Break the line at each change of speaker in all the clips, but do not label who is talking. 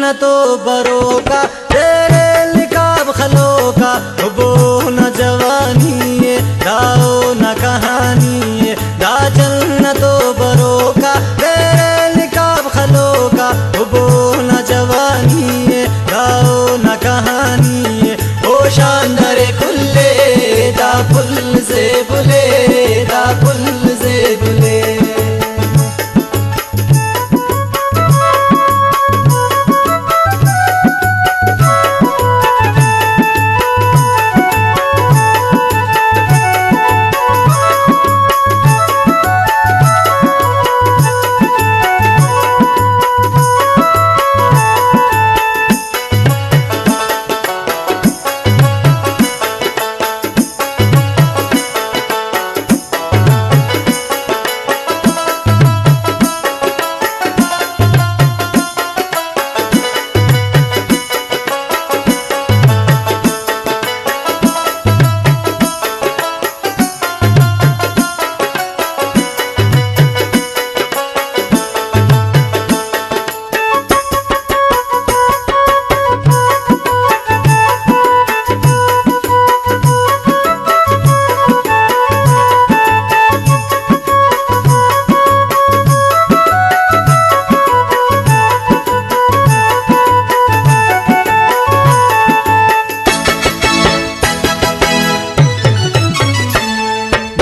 जन्नतों बरों का तेरे लिकाब खलों का वो न जवानी है दाओ न कहानी है दा जन्नतों बरों का तेरे लिकाब खलों का वो न जवानी है दाओ न कहानी है ओ शानदार खुले दा पुल से बुले दा पुल से बुले।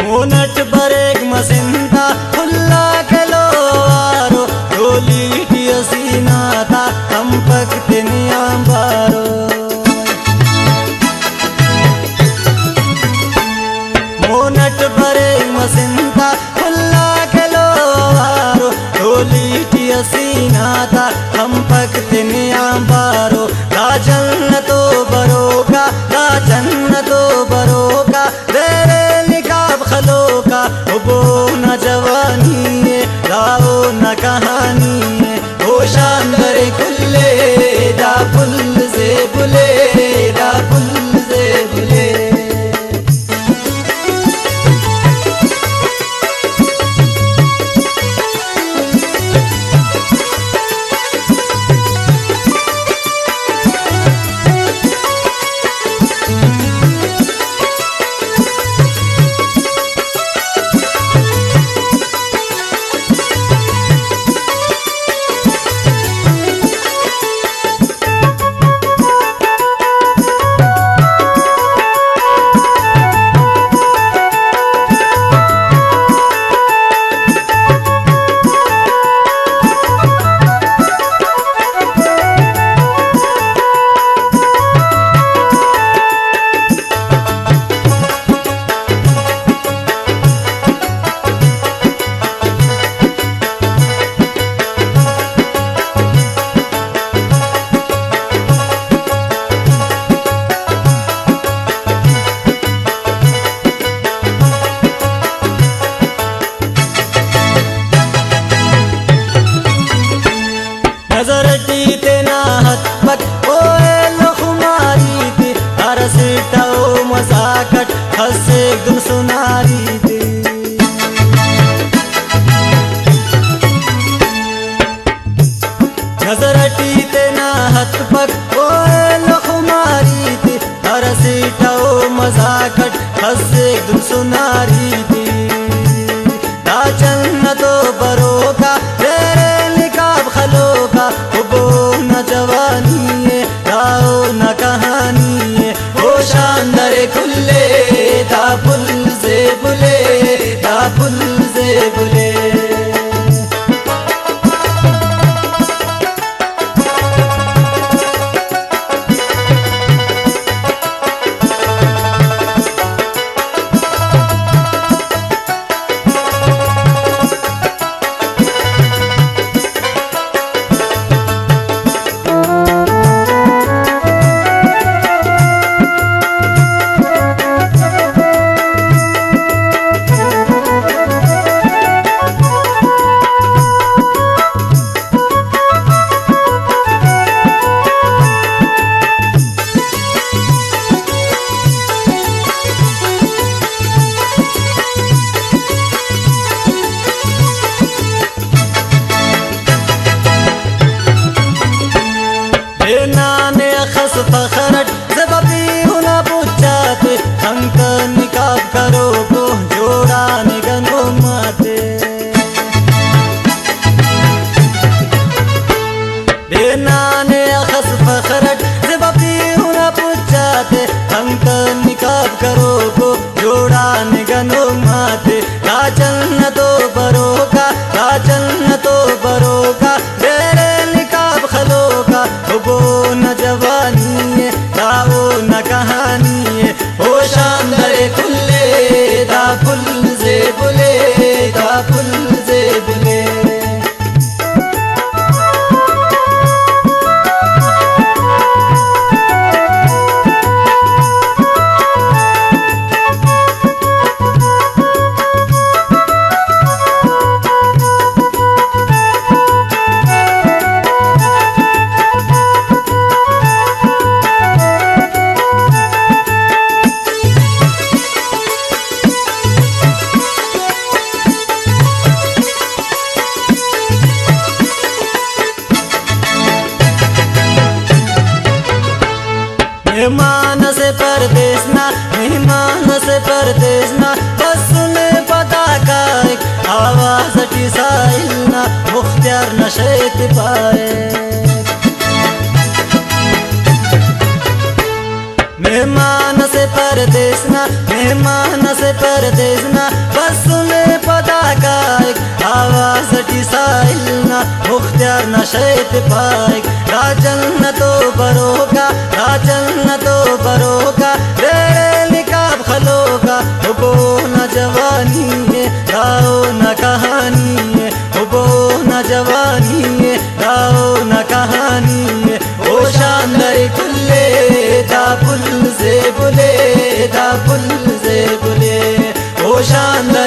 मोनट बरेक मसिंता खुल्ला कलो आरो डोली की हसीना था हम पकते नियाम बारो मोनट बरेक मसिंता खुल्ला कलो आरो डोली की हसीना था हम पकते नियाम बारो दा जन्नतों बरों का दा जन्नतों बरों का तेरे खलों का वो न जवानी है दाओ न कहानी है ओ शानदार खुले दा पुल से बुले दा पुल से बुले। नजर टीते नाहत पक ओए लखुमारी थी अरसीटा ओ मजाकट हंसे गुन सुनारी थी नजर टीते नाहत पक ओए लखुमारी थी अरसीटा ओ मजाकट हंसे गुन सुनारी थी दा जन्नतों बरों का तेरे लिकाब खलों का वो न जवानी है दाओ न कहानी है ओ शानदार खुले दा पुल से बुले दा पुल से बुले। मेहमान से परदेस ना, मेहमान से परदेस ना, बस सुने पता का एक आवाज टिसाइल ना, मुख्तियार नशेत पाए। मेहमान से परदेस ना, मेहमान से परदेस ना, बस सुने पता का एक आवाज टिसाइल ना, मुख्तियार नशेत पाए। राजन न तो बरोगा, राजन न तो बरोगा, रे निकाब खलोगा, वो न जवानी है, राओ न कहानी है, वो न जवानी है, राओ न कहानी है। ओ शानदार खुले दा पुल से बुले, दा पुल से बुले, ओ शानदार